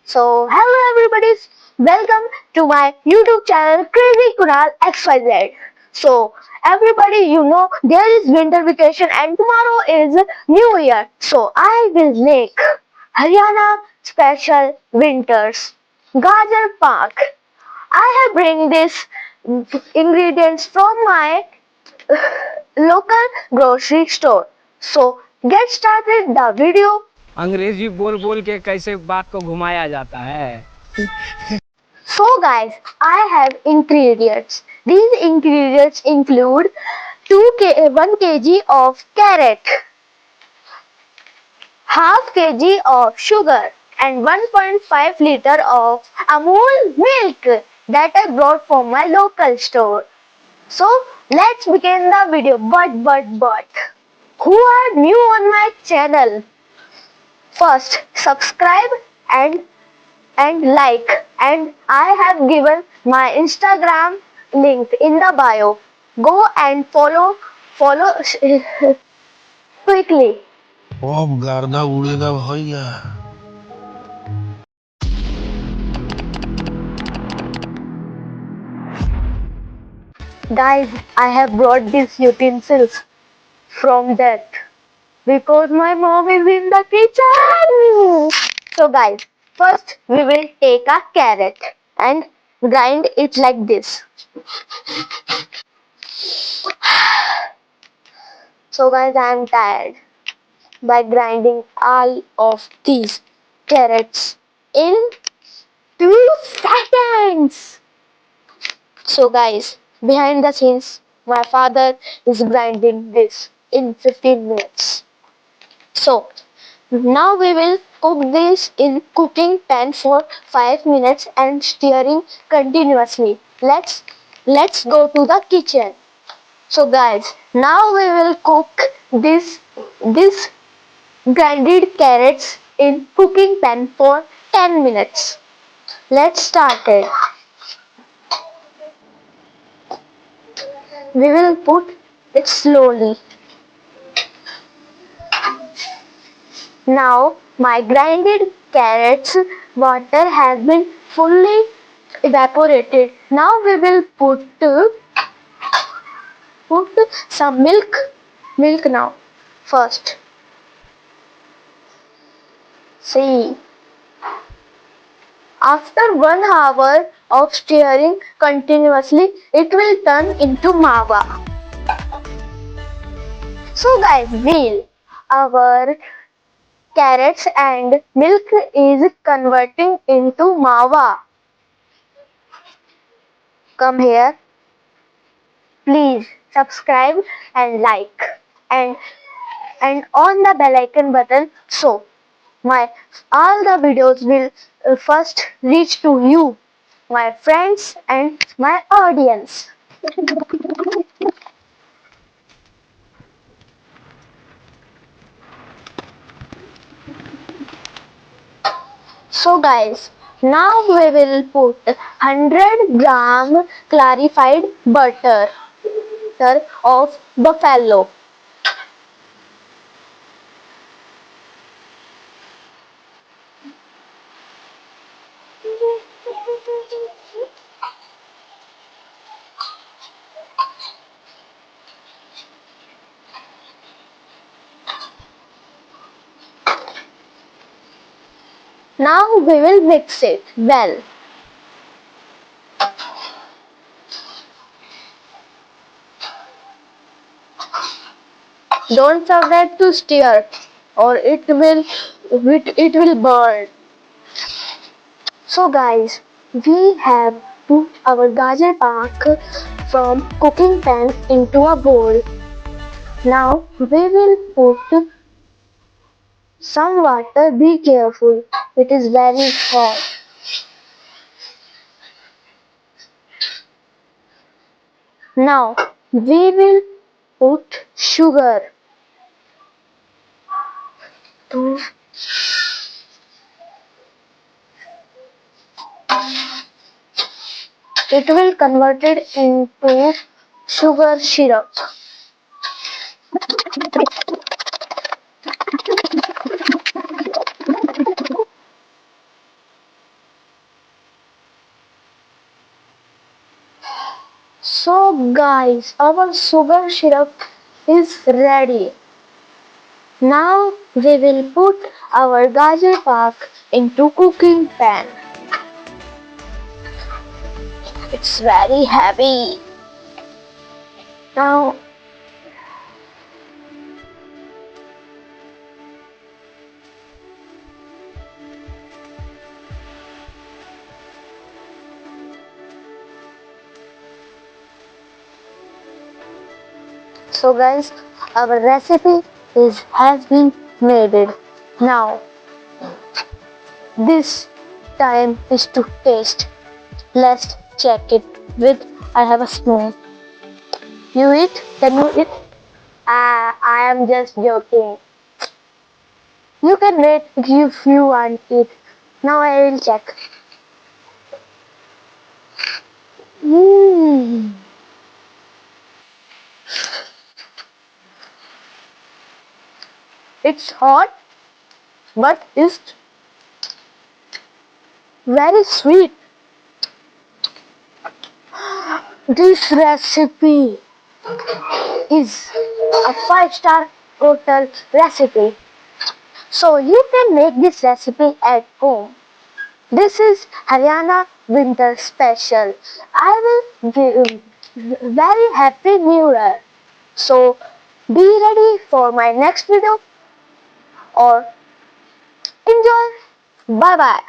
So, hello everybody, welcome to my YouTube channel CRAZYKUNALXYZ. So, everybody, there is winter vacation and tomorrow is New Year. So, I will make Haryana special winters Gajar Pak. I have bring this ingredients from my local grocery store. So, get started the video. अंग्रेजी बोल बोल के कैसे बात को घुमाया जाता है। So guys, I have ingredients. These ingredients include 1 kg of carrot, half kg of sugar and 1.5 liter of Amul milk that I brought from my local store. So let's begin the video. But who are new on my channel? First subscribe and like, and I have given my Instagram link in the bio. Go and follow quickly. Oh, garda उड़ेगा भैया। Guys, I have brought these utensils from that because my mom is in the kitchen. So guys, first we will take a carrot and grind it like this. So guys, I am tired by grinding all of these carrots in 2 seconds. So guys, behind the scenes, my father is grinding this in 15 minutes. So now we will cook this in cooking pan for 5 minutes and stirring continuously. Let's go to the kitchen. So guys, now we will cook this grinded carrots in cooking pan for 10 minutes. Let's start it. We will put it slowly. Now my grinded carrots water has been fully evaporated. Now we will put some milk now. First, see. After 1 hour of stirring continuously, it will turn into mawa. So guys, our carrots and milk is converting into mawa. Come here. Please subscribe and like and on the bell icon button so my all the videos will first reach to you, my friends and my audience. So guys, now we will put 100 gram clarified butter of buffalo. Now we will mix it well. Don't forget to stir or it will burn. So guys, we have put our Gajar Pak from cooking pan into a bowl. Now we will put some water. Be careful, it is very hot. Now we will put sugar. It will convert it into sugar syrup. So guys, our sugar syrup is ready. Now we will put our Gajar Pak into cooking pan. It's very heavy. Now, so guys, our recipe has been made. Now, this time is to taste. Let's check it with I have a spoon. You eat? Can you eat? I am just joking. You can wait if you want it. Now I will check. Mmm. It's hot, but it's very sweet. This recipe is a 5-star hotel recipe. So you can make this recipe at home. This is Haryana winter special. I will give very happy new year. So be ready for my next video or enjoy. Bye bye.